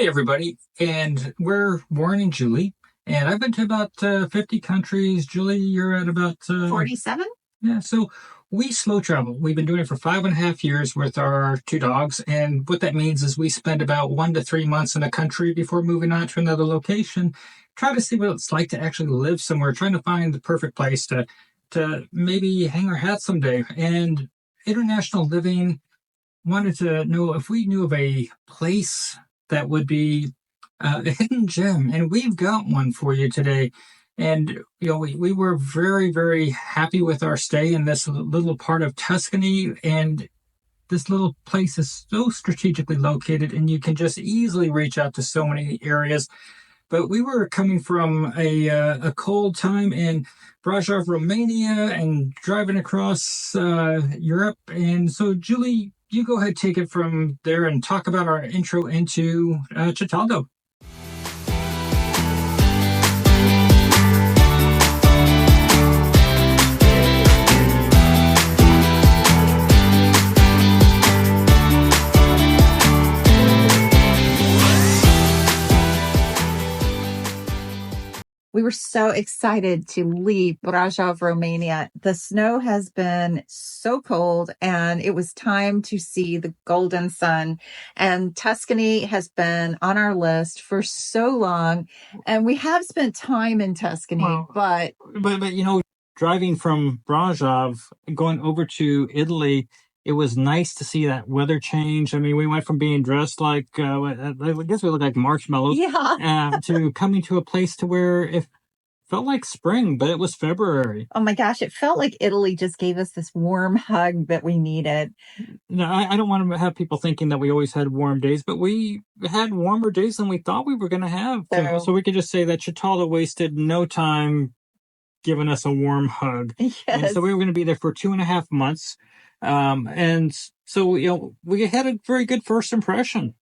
Hey, everybody. And we're Warren and Julie. And I've been to about 50 countries. Julie, you're at about 47? Yeah, so we slow travel. We've been doing it for 5.5 years with our two dogs. And what that means is we spend about 1 to 3 months in a country before moving on to another location, try to see what it's like to actually live somewhere, trying to find the perfect place to maybe hang our hat someday. And international living, wanted to know if we knew of a place that would be a hidden gem, and we've got one for you today. And we were very, very happy with our stay in this little part of Tuscany, and this little place is so strategically located, and you can just easily reach out to so many areas. But we were coming from a cold time in Brasov, Romania, and driving across Europe. And so, Julie, you go ahead, take it from there, and talk about our intro into Certaldo. We were so excited to leave Brasov, Romania. The snow has been so cold, and it was time to see the golden sun. And Tuscany has been on our list for so long, and we have spent time in Tuscany, but driving from Brasov, going over to Italy, it was nice to see that weather change. I mean, we went from being dressed like, I guess we look like marshmallows, to coming to a place to where it felt like spring, but it was February. Oh my gosh, it felt like Italy just gave us this warm hug that we needed. No, I don't want to have people thinking that we always had warm days, but we had warmer days than we thought we were going to have. So we could just say that Certaldo wasted no time giving us a warm hug. Yes. And so we were going to be there for 2.5 months. And so, we had a very good first impression.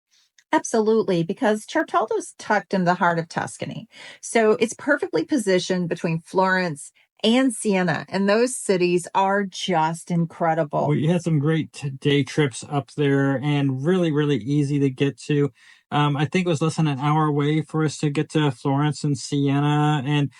Absolutely, because Certaldo's tucked in the heart of Tuscany. So it's perfectly positioned between Florence and Siena, and those cities are just incredible. We had some great day trips up there and really, really easy to get to. I think it was less than an hour away for us to get to Florence and Siena. And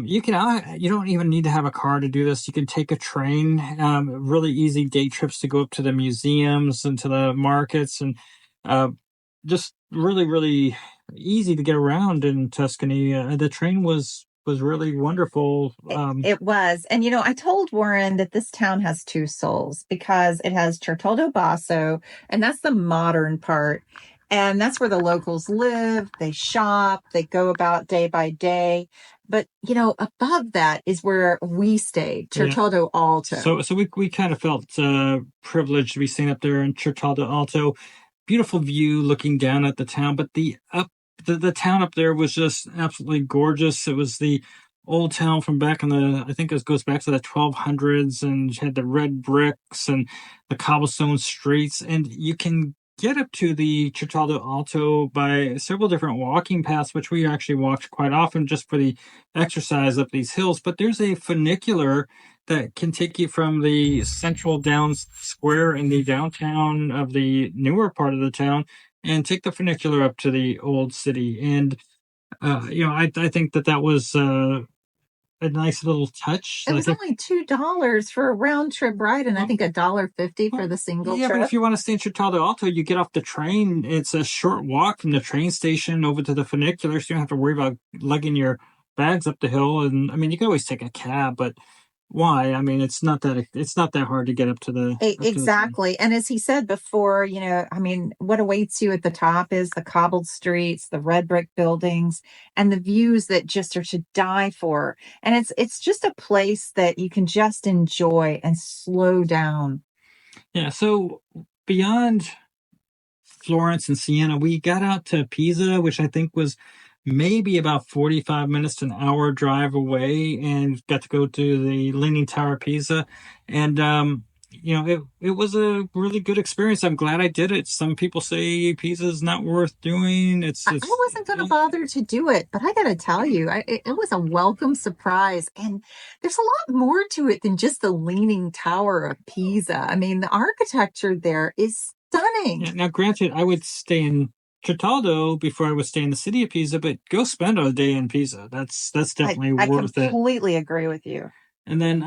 you don't even need to have a car to do this. You can take a train, really easy day trips to go up to the museums and to the markets, and just really, really easy to get around in Tuscany. The train was really wonderful. It was. And, I told Warren that this town has two souls because it has Certaldo Basso, and that's the modern part. And that's where the locals live, they shop, they go about day by day. But, above that is where we stay, Certaldo Alto. So we kind of felt privileged to be staying up there in Certaldo Alto. Beautiful view looking down at the town, but the town up there was just absolutely gorgeous. It was the old town from back in I think it goes back to the 1200s, and you had the red bricks and the cobblestone streets, and you can get up to the Certaldo Alto by several different walking paths, which we actually walked quite often just for the exercise up these hills. But there's a funicular that can take you from the central down square in the downtown of the newer part of the town and take the funicular up to the old city. And, I think that was a nice little touch. It was only $2 for a round trip ride, and I think $1.50 for the single trip. But if you want to stay in Certaldo Alto, you get off the train. It's a short walk from the train station over to the funicular, so you don't have to worry about lugging your bags up the hill. And I mean, you can always take a cab, but why? I mean, it's not that hard to get up to the exactly. And as he said before, what awaits you at the top is the cobbled streets, the red brick buildings, and the views that just are to die for. And it's just a place that you can just enjoy and slow down. Yeah. So beyond Florence and Siena, we got out to Pisa, which I think was maybe about 45 minutes to an hour drive away, and got to go to the Leaning Tower of Pisa. And, it was a really good experience. I'm glad I did it. Some people say Pisa's not worth doing. I wasn't going to bother to do it, but I got to tell you, it was a welcome surprise. And there's a lot more to it than just the Leaning Tower of Pisa. I mean, the architecture there is stunning. Yeah, now, granted, I would stay in Certaldo before I would stay in the city of Pisa, but go spend a day in Pisa. That's definitely I worth it. completely agree with you. And then,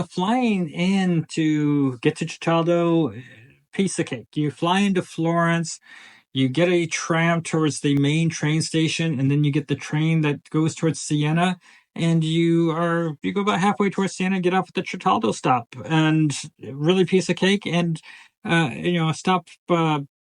flying in to get to Certaldo, piece of cake. You fly into Florence, you get a tram towards the main train station, and then you get the train that goes towards Siena. And you go about halfway towards Siena, get off at the Certaldo stop, and really piece of cake. And a stop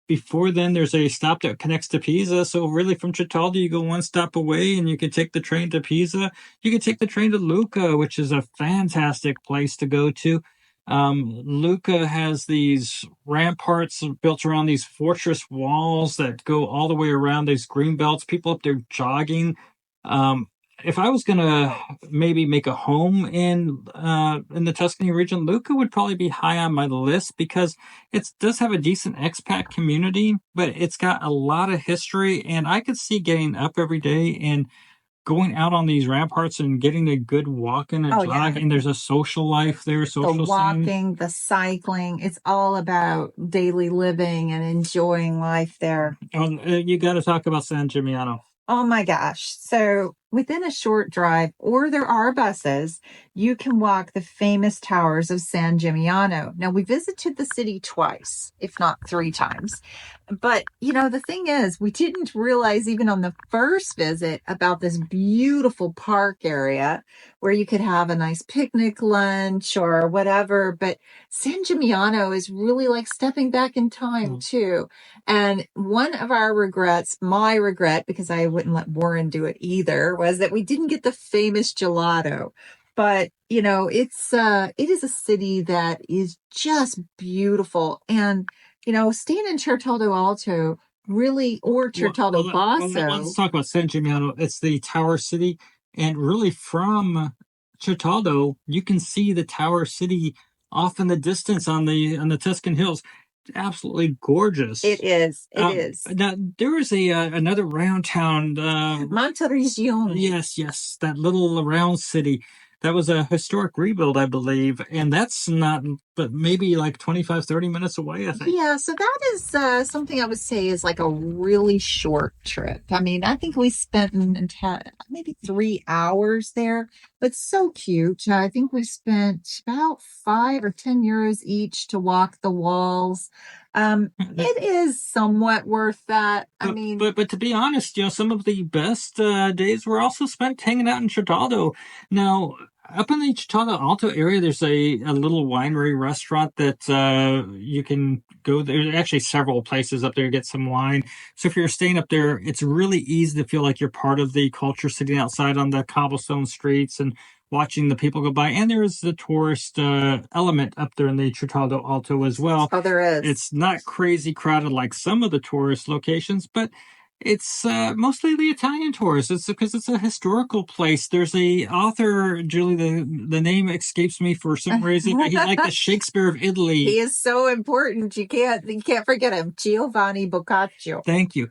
before then. There's a stop that connects to Pisa. So really, from Certaldo, you go one stop away, and you can take the train to Pisa. You can take the train to Lucca, which is a fantastic place to go to. Lucca has these ramparts built around these fortress walls that go all the way around these green belts. People up there jogging. Um, if I was gonna maybe make a home in the Tuscany region, Lucca would probably be high on my list because it does have a decent expat community, but it's got a lot of history, and I could see getting up every day and going out on these ramparts and getting a good walk and a Oh, jog. yeah. And there's a social life there, The social scene. walking, the cycling, it's all about daily living and enjoying life there. You got to talk about San Gimignano. Oh my gosh. So within a short drive, or there are buses, you can walk the famous towers of San Gimignano. Now, we visited the city twice, if not three times. But, the thing is, we didn't realize even on the first visit about this beautiful park area where you could have a nice picnic lunch or whatever. But San Gimignano is really like stepping back in time, too. And one of our regrets, my regret, because I wouldn't let Warren do it either, was that we didn't get the famous gelato. But, it is a city that is just beautiful. And, staying in Certaldo Alto really, or Certaldo Basso. Let's talk about San Gimignano. It's the Tower City. And really from Certaldo, you can see the Tower City off in the distance on the Tuscan hills. Absolutely gorgeous. It is. It is. Now there was another round town. Monteregione. Yes, that little round city. That was a historic rebuild, I believe, and that's not, but maybe like 25, 30 minutes away, I think. Yeah, so that is something I would say is like a really short trip. I mean, I think we spent maybe 3 hours there, but so cute. I think we spent about 5 or 10 euros each to walk the walls. It is somewhat worth that. But to be honest, some of the best days were also spent hanging out in Certaldo. Now, up in the Certaldo Alto area, there's a little winery restaurant that you can go. There's actually several places up there to get some wine. So if you're staying up there, it's really easy to feel like you're part of the culture, sitting outside on the cobblestone streets and watching the people go by. And there's the tourist element up there in the Certaldo Alto as well. Oh, there is. It's not crazy crowded like some of the tourist locations, but it's mostly the Italian tourists. It's because it's a historical place. There's a author, Julie, the name escapes me for some reason, but he's like the Shakespeare of Italy. He is so important. You can't forget him. Giovanni Boccaccio. Thank you.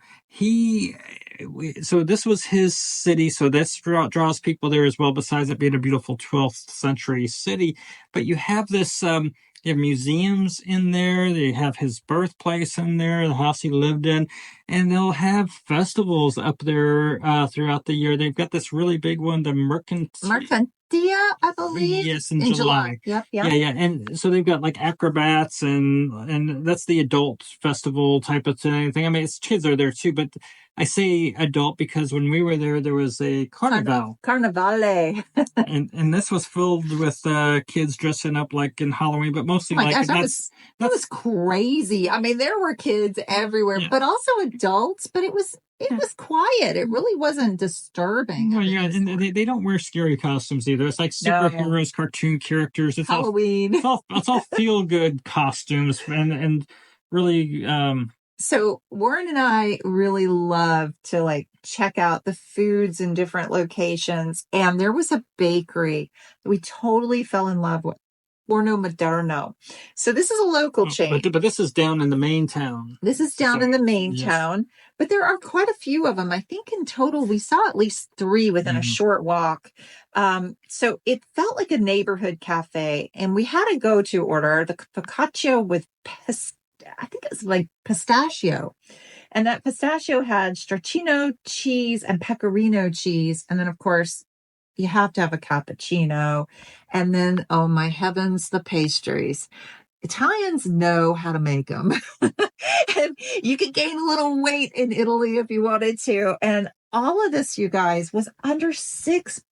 So this was his city, so this draws people there as well, besides it being a beautiful 12th century city. But you have this, you have museums in there, they have his birthplace in there, the house he lived in, and they'll have festivals up there throughout the year. They've got this really big one, the Mercantia, I believe. Yes, in July. Yep. Yeah. And so they've got like acrobats and that's the adult festival type of thing. I mean, it's kids are there too, but I say adult because when we were there was a carnival. Carnivale. and this was filled with kids dressing up like in Halloween, but mostly that was crazy. I mean, there were kids everywhere, but also adults, but it was quiet. It really wasn't disturbing. No, yeah, and they don't wear scary costumes either. It's like superheroes, cartoon characters. It's Halloween. It's all feel good costumes and really. So Warren and I really love to like check out the foods in different locations, and there was a bakery that we totally fell in love with. Forno Moderno. So this is a local chain. But this is down in the main town. This is down in the main town. But there are quite a few of them. I think in total we saw at least 3 within a short walk. So it felt like a neighborhood cafe. And we had a go-to order, the focaccia with I think it was like pistachio. And that pistachio had stracchino cheese and pecorino cheese. And then, of course, you have to have a cappuccino. And then, oh my heavens, the pastries. Italians know how to make them. And you could gain a little weight in Italy if you wanted to. And all of this, you guys, was under $6.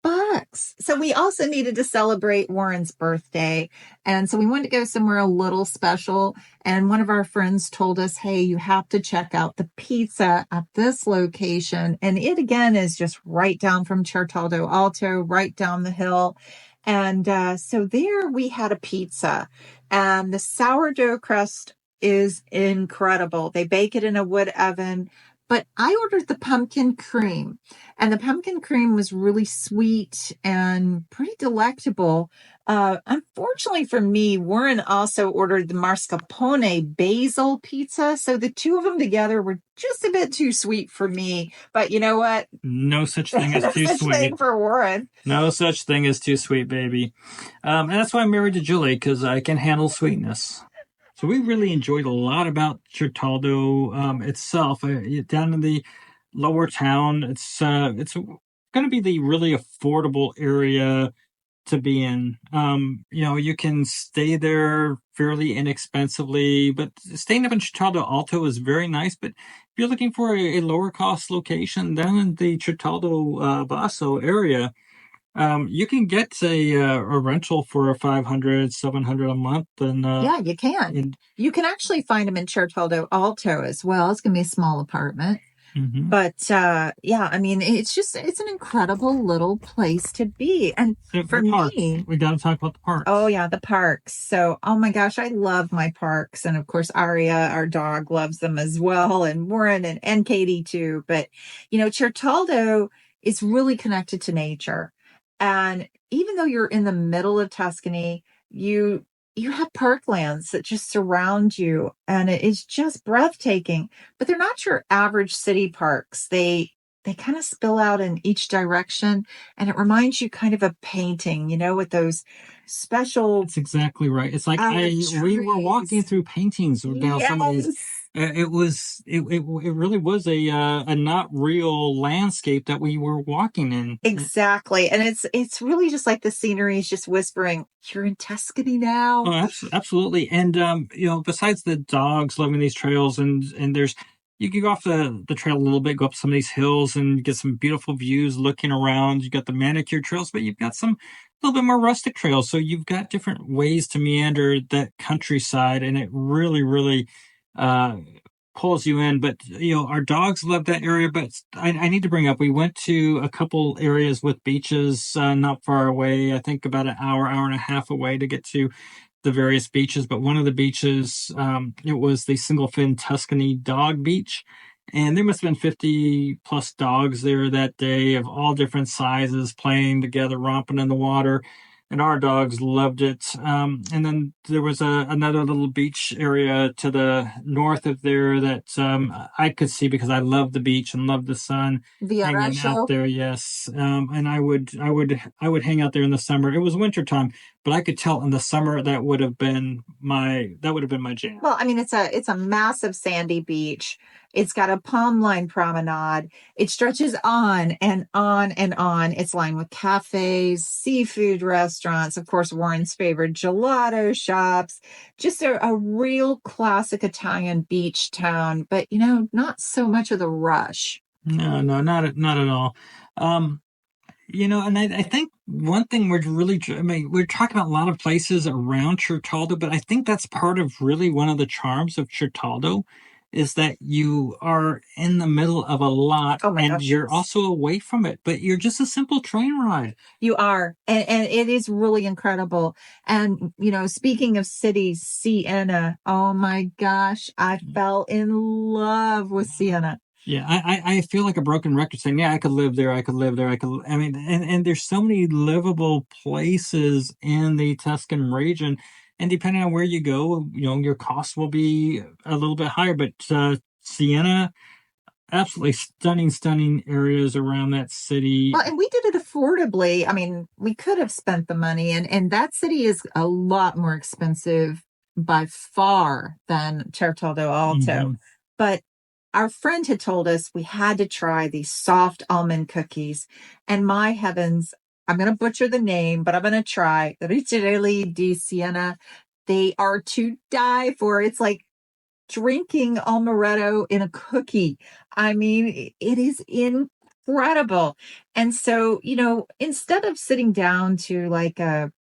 So we also needed to celebrate Warren's birthday. And so we wanted to go somewhere a little special. And one of our friends told us, hey, you have to check out the pizza at this location. And it again is just right down from Certaldo Alto, right down the hill. And so there we had a pizza, and the sourdough crust is incredible. They bake it in a wood oven, but I ordered the pumpkin cream, and the pumpkin cream was really sweet and pretty delectable. Unfortunately for me, Warren also ordered the mascarpone basil pizza. So the two of them together were just a bit too sweet for me. But you know what? No such thing as No too such sweet. thing for Warren. No such thing as too sweet, baby. And that's why I'm married to Julie, because I can handle sweetness. So we really enjoyed a lot about Certaldo itself. Down in the lower town, it's going to be the really affordable area to be in. You can stay there fairly inexpensively, but staying up in Certaldo Alto is very nice. But if you're looking for a lower cost location down in the Certaldo Basso area, you can get a rental for 500, 700 a month. And Yeah, you can. You can actually find them in Certaldo Alto as well. It's going to be a small apartment. Mm-hmm. But yeah, I mean, it's an incredible little place to be. And for me, we got to talk about the parks. Oh yeah, the parks. So, oh my gosh, I love my parks. And of course, Aria, our dog, loves them as well. And Warren and Katie too. But, Certaldo is really connected to nature. And even though you're in the middle of Tuscany, you have parklands that just surround you, and it is just breathtaking. But they're not your average city parks. They kind of spill out in each direction, and it reminds you kind of a painting, with those special. That's exactly right. It's like trees. we were walking through paintings down some of these. It really was a not real landscape that we were walking in. Exactly. And it's really just like the scenery is just whispering, you're in Tuscany now. Oh, absolutely. And besides the dogs loving these trails, and you can go off the trail a little bit, go up some of these hills and get some beautiful views looking around. You got the manicured trails, but you've got some a little bit more rustic trails. So you've got different ways to meander that countryside, and it really, really pulls you in. But our dogs love that area. But I need to bring up, we went to a couple areas with beaches not far away. I think about an hour and a half away to get to the various beaches. But one of the beaches, it was the single fin Tuscany dog beach. And there must have been 50 plus dogs there that day of all different sizes, playing together, romping in the water. And our dogs loved it. And then there was another little beach area to the north of there that I could see because I love the beach and love the sun. Hanging out there, yes. And I would hang out there in the summer. It was wintertime, but I could tell in the summer that would have been my jam. Well, I mean, it's a massive sandy beach. It's got a palm line promenade. It stretches on and on and on. It's lined with cafes, seafood restaurants, of course, Warren's favorite gelato shops. Just a real classic Italian beach town, but not so much of the rush. No, not at all. And I think one thing we're talking about a lot of places around Certaldo, but I think that's part of really one of the charms of Certaldo is that you are in the middle of a lot and you're also away from it, but you're just a simple train ride. You are. And it is really incredible. And, speaking of cities, Siena, oh my gosh, I fell in love with Siena. Yeah, I feel like a broken record saying, yeah, I could live there. I mean, and there's so many livable places in the Tuscan region. And depending on where you go, your costs will be a little bit higher. But Siena, absolutely stunning areas around that city. Well, and we did it affordably. I mean, we could have spent the money, and that city is a lot more expensive by far than Certaldo Alto. Mm-hmm. But our friend had told us we had to try these soft almond cookies. And my heavens, I'm going to butcher the name, but I'm going to try. Ricciarelli di Siena. They are to die for. It's like drinking amaretto in a cookie. I mean, it is incredible. And so, instead of sitting down to like a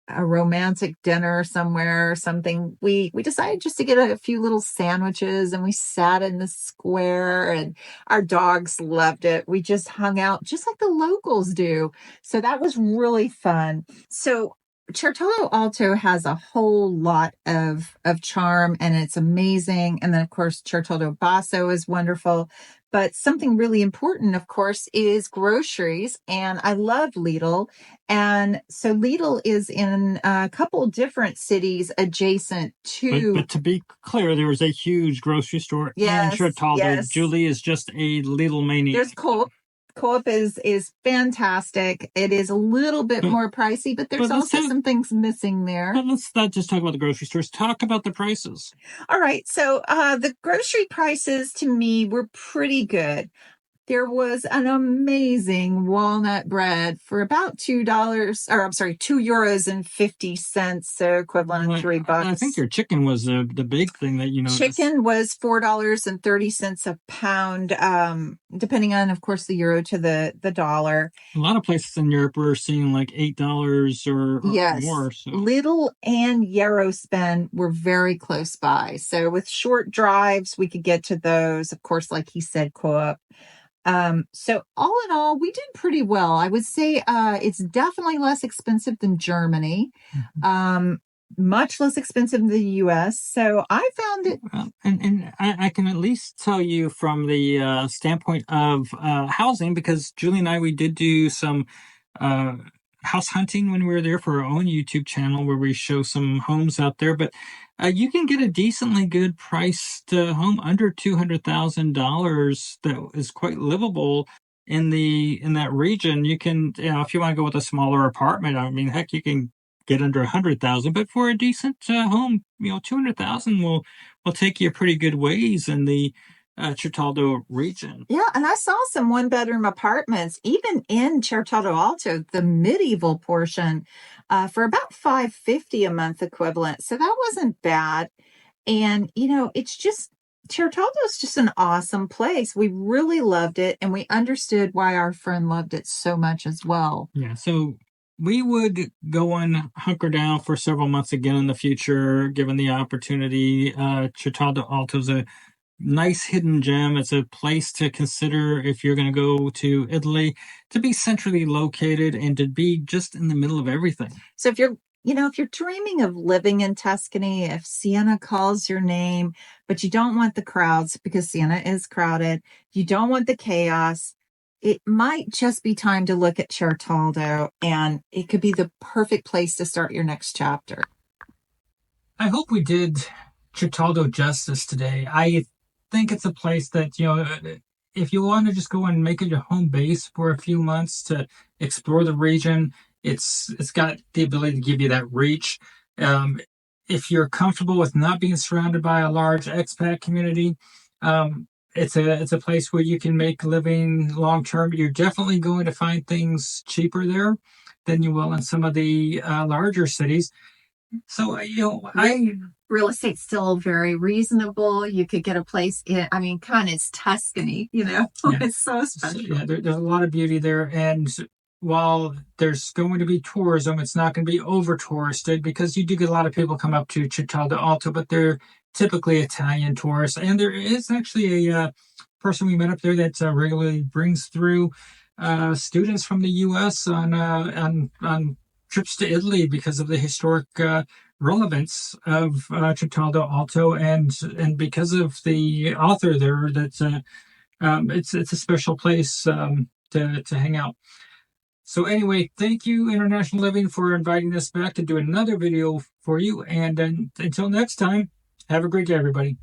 romantic dinner somewhere or something, we decided just to get a few little sandwiches, and we sat in the square, and our dogs loved it. We just hung out just like the locals do. So that was really fun. So Certaldo Alto has a whole lot of charm, and it's amazing. And then of course Certaldo Basso is wonderful. But something really important, of course, is groceries. And I love Lidl. And so Lidl is in a couple different cities adjacent to. But to be clear, there is a huge grocery store in Yes, Certaldo. yes. Julie is just a Lidl maniac. There's Coop. Coop is fantastic. It is a little bit more pricey, but there's also some things missing there. But let's not just talk about the grocery stores. Talk about the prices. All right. So the grocery prices to me were pretty good. There was an amazing walnut bread for about €2.50, so equivalent of $3. I think your chicken was the big thing that Chicken was $4.30 a pound, depending on, of course, the euro to the dollar. A lot of places in Europe were seeing like $8 or more. So. Lidl and Eurospen were very close by. So with short drives, we could get to those. Of course, like he said, Co-op. So all in all, we did pretty well. I would say it's definitely less expensive than Germany, much less expensive than the U.S. So I found it. And I can at least tell you from the standpoint of housing, because Julie and we did do some house hunting when we were there for our own YouTube channel where we show some homes out there. But you can get a decently good priced home under $200,000 that is quite livable in that region. You can, if you want to go with a smaller apartment, I mean, heck, you can get under 100,000. But for a decent home, 200,000 will take you a pretty good ways in the Certaldo region. Yeah, and I saw some one-bedroom apartments, even in Certaldo Alto, the medieval portion, for about $550 a month equivalent. So that wasn't bad. And, it's just, Certaldo is just an awesome place. We really loved it, and we understood why our friend loved it so much as well. Yeah, so we would go and hunker down for several months again in the future, given the opportunity. Certaldo Alto is a nice hidden gem. It's a place to consider if you're going to go to Italy, to be centrally located and to be just in the middle of everything. So if you're dreaming of living in Tuscany, if Siena calls your name, but you don't want the crowds because Siena is crowded, you don't want the chaos, it might just be time to look at Certaldo, and it could be the perfect place to start your next chapter. I hope we did Certaldo justice today. I think it's a place that, if you want to just go and make it your home base for a few months to explore the region, it's got the ability to give you that reach. If you're comfortable with not being surrounded by a large expat community, it's a place where you can make living long term. You're definitely going to find things cheaper there than you will in some of the larger cities. So, real estate's still very reasonable. You could get a place in, it's Tuscany, Yeah. It's so special. So, there's a lot of beauty there. And while there's going to be tourism, it's not going to be over touristed, because you do get a lot of people come up to Certaldo Alto, but they're typically Italian tourists. And there is actually a person we met up there that regularly brings through students from the U.S. on trips to Italy because of the historic relevance of Certaldo Alto, and because of the author there. That's it's a special place to hang out. So anyway, thank you, International Living, for inviting us back to do another video for you. And until next time, have a great day, everybody.